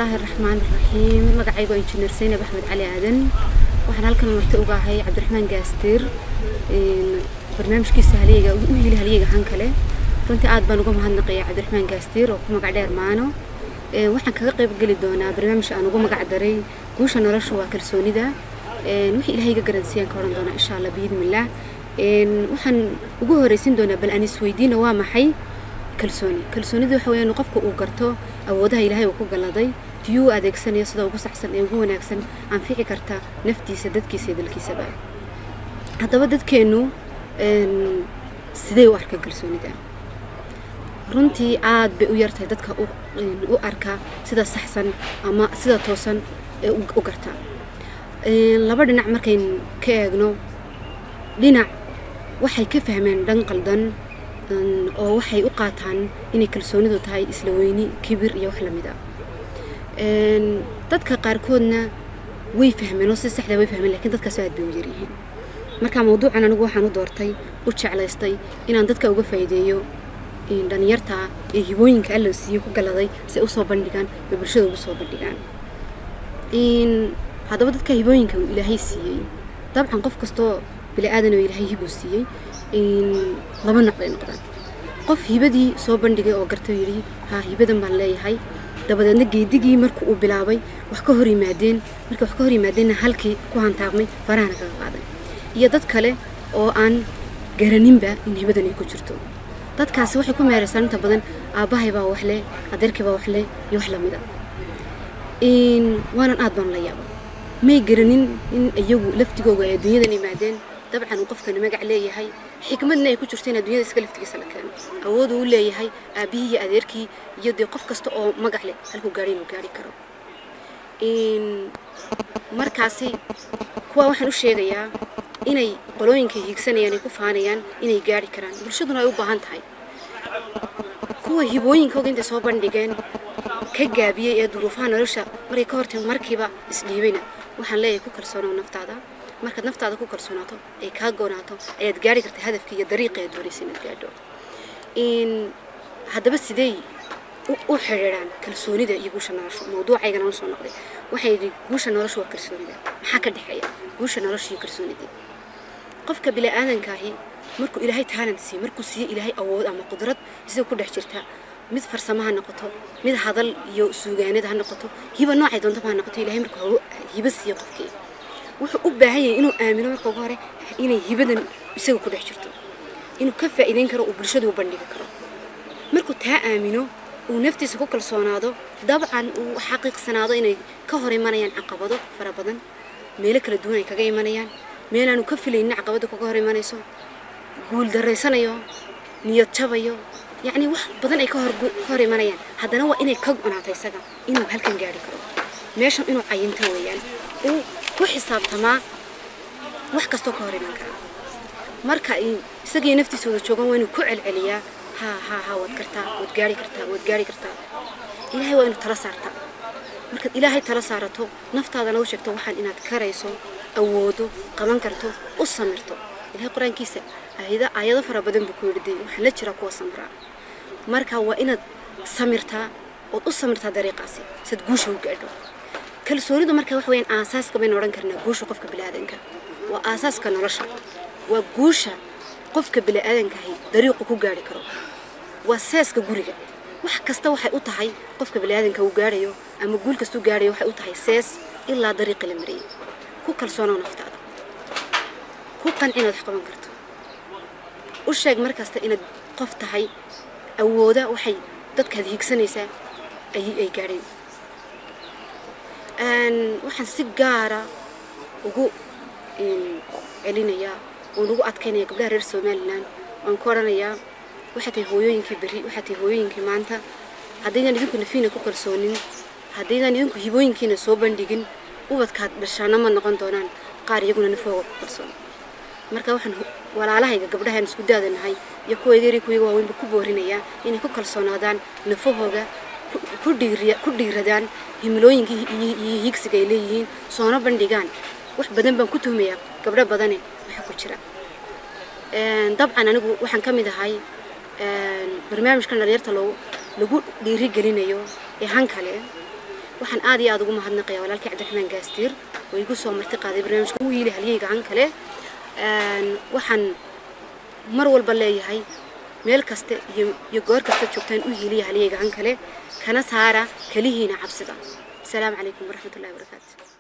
الله الرحمن الرحيم مقعيقو انجنير سينب أحمد علي آدن waxaan halkan marti uga ahay Cabdiraxmaan Gaastir barnaamijkiisa haliga uu yiri haliga han kale runtii aad baan uga mahadnaqayaa Cabdiraxmaan Gaastir oo ku magac dheer maano waxaan kaga qayb gali doonaa barnaamij aan ugu magac daray guusha nolosha waa kalsoonida wixii Ilaahay ga garansiyan ka oran doona insha Allah biidmillah waxaan ugu horeysin doonaa bal aan isweydiino waa maxay kalsoonida waxa weeyaan qofku uu garto awoodaha Ilaahay uu ku galaday تيو أديكسن يصدق وقصحسن يقول ناكسن عن فيك كرتا نفتي سدد كيس يدل كيس بقى هذا بدت كأنه سدي وأركا كرسوني ده رنتي عاد بقيرت هدتك أو أركا سدا سحسن أما سدا توسن وقرتا لبعد نعمر كين كأجنو لنا وحي كفهمن دنقل دن أو وحي أقاطعن إني كرسوني ده تاي إسلويني كبير يوحلم ده dadka qaarkoodna way fahmeen oo si sax ah way fahmeen laakiin dadka soo aad bay u yaryihiin marka mawduucan anigu waxaan u doortay u jeclaystay inaan dadka uga faa'iideeyo in dhalinyarta ee hibooyinka alla siiyo ku galaday si ay u soo bandhigaan ee bulshada ugu soo bandhigaan hadaba dadka hibooyinka Ilaahay siiyay dabcan qof kasto bili aadan oo Ilaahay hibo siiyay laba nooc ay noqdaan qof hibadii soo bandhigay oo gartay yiri ha hibadan baan leeyahay dabadna geedigii markuu uu bilaabay wax ka hor yimaadeen halkii ku hantaaqmay faraana ka qaaday iyo dad kale oo aan garaninba in hibadan ay ku jirto dadkaasi waxay ku meeraysan inta badan aabahay baa wax leh adeerkii baa wax leh iyo wax lamida waanan aad baan la yaabo may garanin in iyagu laftigooda ay dunyada yimaadeen dabcan uu qofkan magac leeyahay xikmadna ay ku jirto in dunyada iska laftigiisa la keeno awood uu leeyahay aabihi adeerkii iyo qof kasta oo magac leh halku gaari inuu gaari karo markaasi kuwa waxaan u sheegayaa inay qolooyinka hiigsanayaan ay ku faanayaan inay gaari karaan bulshaduna ay u baahan tahay kuwa hibooyinkooda inta soo bandhigeen ka gaabiyay ee duruufaha nolosha maray ka hortay markiiba isdhiibayna waxaan leeyahay ku kalsoonaa naftaada markaad naftaada ku kalsoonaato ay ka goonaato ayaad gaari kartaa hadafkii iyo dariiqii aad doonaysay inaad gaadho haddaba sidee u xiriiraan kalsoonida iyo guusha nolosha mawduucaygana aan soo noqday waxay guusha nolosha waa kalsoonida maxaa ka dhaxeeya guusha nolosha iyo kalsoonida qofka bili aadanka markuu Ilaahay talent siiyo markuu siiyo Ilaahay awood ama qudrad isagoo ku dhex jirta mid farsamo ha noqoto mid hadal iyo suugaanid ha noqoto hiba noocay doonto ha noqoto Ilaahay markuu hiba siiyo qofkii wuxuu u baahan yahay inuu aamino marka ugu hore inay hibadan isaga ku dhex jirto inuu ka faa'iideyn karo oo bulshada u bandhigi karo markuu taa aamino uu naftiisa ku kalsoonaado dabcan uu xaqiiqsanaado inay ka hor imanayaan caqabado fara badan meel kala duwan ay kaga imanayaan meel aanu ka filaynin caqabado kaga hor imanayso guul dareysanayo niyad jabayo يعني wax badan ay ka hor imanayaan hadana waa inay ka go'naatay isaga inuu halkan gaari karo meeshan inuu cayinta weeyaan uu ku xisaabtama wax kasto ka hor iman kara marka isagii naftiisa wada joogan waa inuu ku celceliyaa ha wad gaari kartaa Ilaahay waa inuu tala saarta marka Ilaahay tala saarato naftaadana u sheegto waxaan inaad karayso awoodo qaban karto u samirto Ilaahay quraankiisa ayado fara badan buu ku yiri waxa la jira kuwa samra marka waa inaad samirtaa oo u samirtaa dariiqaasi sid guusha u gaadho kalsoonidu marka wax weyn aasaaska been oran karnaa guusha qofka bilaadanka waa aasaaska nolosha waa guusha qofka bilaadanka dariiqo ku gaari karo waa seeska guriga wax kasta waxay u tahay qofka bilaadanka uu gaarayo ama guul kasta uu gaarayo waxay u tahay sees ilaa dariiq la mariyo ku kalsoonaa naftaada ku qancin wax qaban karto u sheeg markasta inaad qof tahay awooda waxay dadka hiigsanaysa ay gaareen waxaan si gaar ah ugu celinaya oo ugu adkeynaya gabdhaha reer Soomaaliland aan ku oranayaa waxay tahay hooyooyinkii bari waxay tahay hooyooyinkii maanta haddaydan idinku nafiina ku kalsoonin haddaydan idinku hibooyinkiina soo bandhigin ubadka dhashaana ma noqon doonaan qaar iyaguna nafooga ku kalsoon marka waxaan walaalahayga gabdhahan isku daadanahay iyo kuwa yari kuwa waaweyn ku boorinaya inay ku kalsoonaadaan nafahooga ku dhiiradaan himilooyinkii iyo higsiga ay leeyihiin soona bandhigaan wax badan baan ku tuhmayaa gabdho badan waxa ku jira dabcan anigu waxaan kamid ahay barnaamijkan dhalinyarta lagu dhiiri gelinayo ee han kale waxaan aad iyo aad ugu mahadnaqayaa walaalkii Cabdiraxmaan Gaastiir oo igu soo marti qaaday barnaamijka uu yiilay haliyay gacan kale waxaan mar walba leeyahay meel kasta iyo goor kasta joogtaan u yiilay haliyay gacan kale kana saara kalihiina cabsida. السلام عليكم ورحمة الله وبركاته.